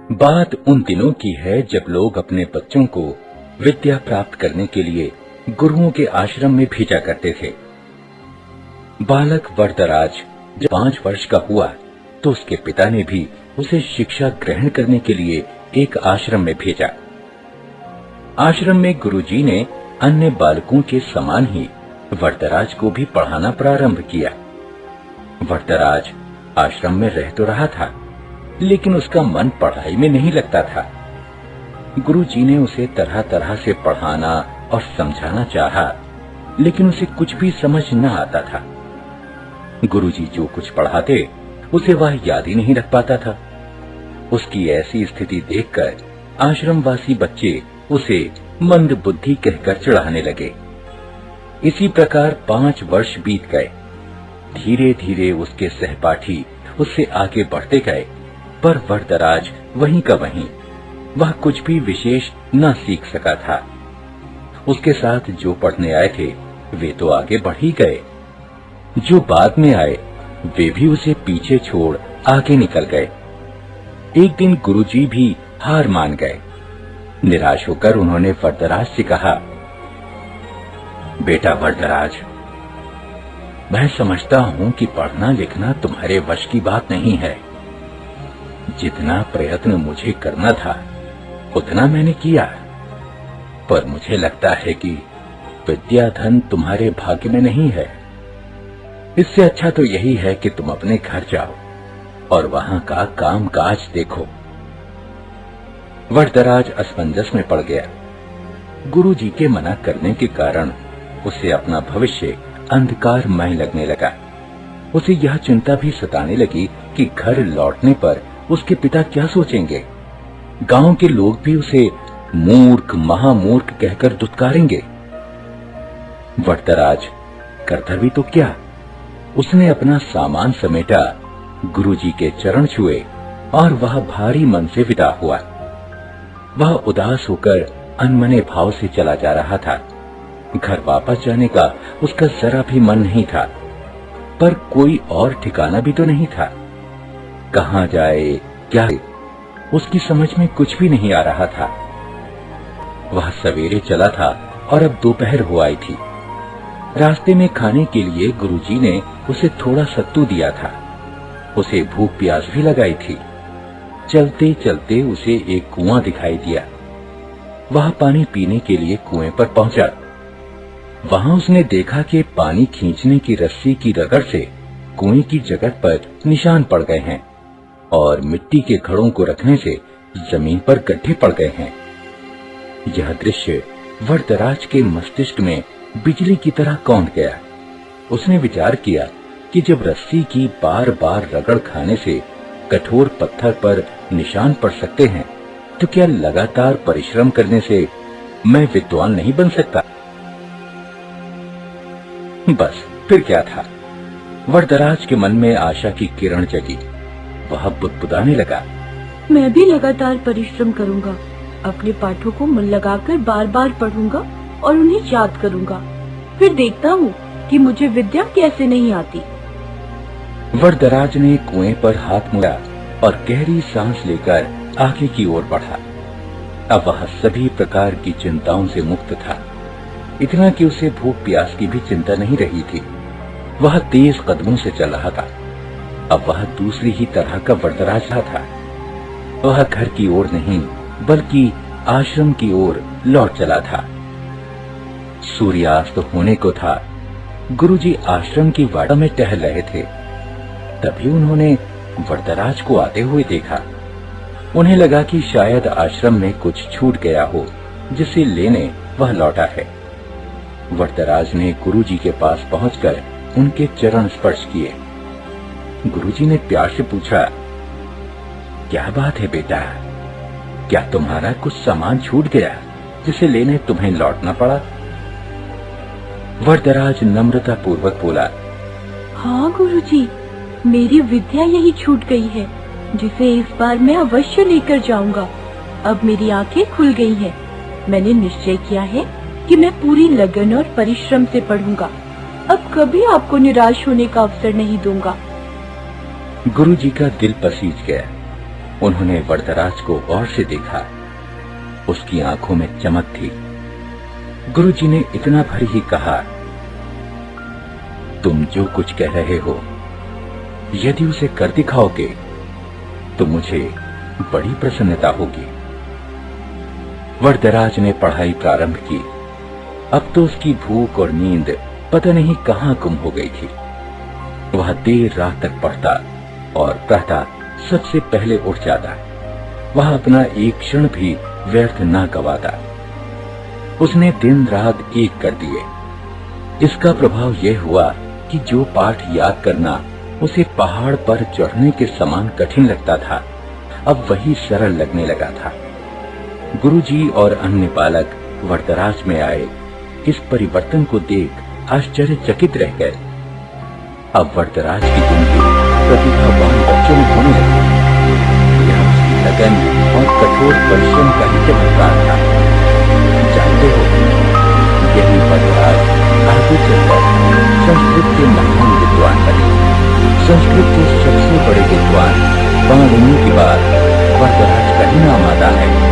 बात उन दिनों की है जब लोग अपने बच्चों को विद्या प्राप्त करने के लिए गुरुओं के आश्रम में भेजा करते थे। बालक वरदराज जब 5 वर्ष का हुआ तो उसके पिता ने भी उसे शिक्षा ग्रहण करने के लिए एक आश्रम में भेजा। आश्रम में गुरुजी ने अन्य बालकों के समान ही वरदराज को भी पढ़ाना प्रारंभ किया। वरदराज आश्रम में रह तो रहा था, लेकिन उसका मन पढ़ाई में नहीं लगता था। गुरुजी ने उसे तरह तरह से पढ़ाना और समझाना चाहा, लेकिन उसे कुछ भी समझ न आता था। गुरुजी जो कुछ पढ़ाते उसे वह याद ही नहीं रख पाता था। उसकी ऐसी स्थिति देखकर आश्रमवासी बच्चे उसे मंद बुद्धि कहकर चिढ़ाने लगे। इसी प्रकार 5 वर्ष बीत गए। धीरे धीरे उसके सहपाठी उससे आगे बढ़ते गए, पर वरदराज वहीं का वहीं, वह कुछ भी विशेष न सीख सका था। उसके साथ जो पढ़ने आए थे वे तो आगे बढ़ ही गए, जो बाद में आए वे भी उसे पीछे छोड़ आगे निकल गए। एक दिन गुरुजी भी हार मान गए। निराश होकर उन्होंने वरदराज से कहा, बेटा वरदराज, मैं समझता हूं कि पढ़ना लिखना तुम्हारे वश की बात नहीं है। जितना प्रयत्न मुझे करना था उतना मैंने किया, पर मुझे लगता है कि विद्या धन तुम्हारे भाग्य में नहीं है। इससे अच्छा तो यही है कि तुम अपने घर जाओ और वहां का काम काज देखो। वरदराज असमंजस में पड़ गया। गुरुजी के मना करने के कारण उसे अपना भविष्य अंधकारमय लगने लगा। उसे यह चिंता भी सताने लगी कि घर लौटने पर उसके पिता क्या सोचेंगे। गांव के लोग भी उसे मूर्ख महामूर्ख कहकर दुत्कारेंगे। वरदराज करता भी तो क्या, उसने अपना सामान समेटा, गुरुजी के चरण छुए और वह भारी मन से विदा हुआ। वह उदास होकर अनमने भाव से चला जा रहा था। घर वापस जाने का उसका जरा भी मन नहीं था, पर कोई और ठिकाना भी तो नहीं था। कहां जाए क्या, उसकी समझ में कुछ भी नहीं आ रहा था। वह सवेरे चला था और अब दोपहर हो आई थी। रास्ते में खाने के लिए गुरुजी ने उसे थोड़ा सत्तू दिया था। उसे भूख प्यास भी लगाई थी। चलते चलते उसे एक कुआं दिखाई दिया। वह पानी पीने के लिए कुएं पर पहुंचा। वहां उसने देखा कि पानी खींचने की रस्सी की रगड़ से कुएं की जगह पर निशान पड़ गए हैं और मिट्टी के घड़ों को रखने से जमीन पर गड्ढे पड़ गए हैं। यह दृश्य वरदराज के मस्तिष्क में बिजली की तरह कौंध गया। उसने विचार किया कि जब रस्सी की बार बार रगड़ खाने से कठोर पत्थर पर निशान पड़ सकते हैं, तो क्या लगातार परिश्रम करने से मैं विद्वान नहीं बन सकता? बस फिर क्या था। वरदराज के मन में आशा की किरण जगी। वह बुदबुदाने लगा, मैं भी लगातार परिश्रम करूंगा, अपने पाठों को मन लगाकर बार बार पढ़ूंगा और उन्हें याद करूंगा। फिर देखता हूँ कि मुझे विद्या कैसे नहीं आती। वरदराज ने कुएं पर हाथ मुड़ा और गहरी सांस लेकर आगे की ओर बढ़ा। अब वह सभी प्रकार की चिंताओं से मुक्त था, इतना कि उसे भूख प्यास की भी चिंता नहीं रही थी। वह तेज कदमों से चल रहा था। अब वह दूसरी ही तरह का वरदराज था। वह घर की ओर नहीं बल्कि आश्रम की ओर लौट चला था। सूर्यास्त होने को था। गुरुजी आश्रम की वाड़ा में टहल रहे थे। तभी उन्होंने वरदराज को आते हुए देखा। उन्हें लगा कि शायद आश्रम में कुछ छूट गया हो, जिसे लेने वह लौटा है। वरदराज ने गुरुजी के पास पहुंचकर उनके चरण स्पर्श किए। गुरुजी ने प्यार से पूछा, क्या बात है बेटा, क्या तुम्हारा कुछ सामान छूट गया जिसे लेने तुम्हें लौटना पड़ा? वरदराज नम्रता पूर्वक बोला, हाँ गुरुजी, मेरी विद्या यही छूट गई है, जिसे इस बार मैं अवश्य लेकर जाऊंगा। अब मेरी आंखें खुल गई हैं। मैंने निश्चय किया है कि मैं पूरी लगन और परिश्रम से पढ़ूंगा। अब कभी आपको निराश होने का अवसर नहीं दूंगा। गुरुजी का दिल पसीज गया। उन्होंने वरदराज को गौर से देखा। उसकी आंखों में चमक थी। गुरुजी ने इतना भर ही कहा, तुम जो कुछ कह रहे हो यदि उसे कर दिखाओगे तो मुझे बड़ी प्रसन्नता होगी। वरदराज ने पढ़ाई प्रारंभ की। अब तो उसकी भूख और नींद पता नहीं कहां गुम हो गई थी। वह देर रात तक पढ़ता और प्रातः सबसे पहले उठ जाता। वह अपना एक क्षण भी व्यर्थ न गवाता। उसने दिन रात एक कर दिए। इसका प्रभाव यह हुआ कि जो पाठ याद करना उसे पहाड़ पर चढ़ने के समान कठिन लगता था, अब वही सरल लगने लगा था। गुरुजी और अन्य बालक वरदराज में आए। इस परिवर्तन को देख आश्चर्यचकित रह गए। अब वरदराज की गिनती प्रतिभावान बच्चों में होने लगी। यह उसकी लगन और कठोर परिश्रम का ही चमत्कार था। जानते हो, यही वरदराज आगे चलकर संस्कृत के महान विद्वान बने। संस्कृत के सबसे बड़े विद्वान पाणिनि के बाद वरदराज का ही नाम आता है।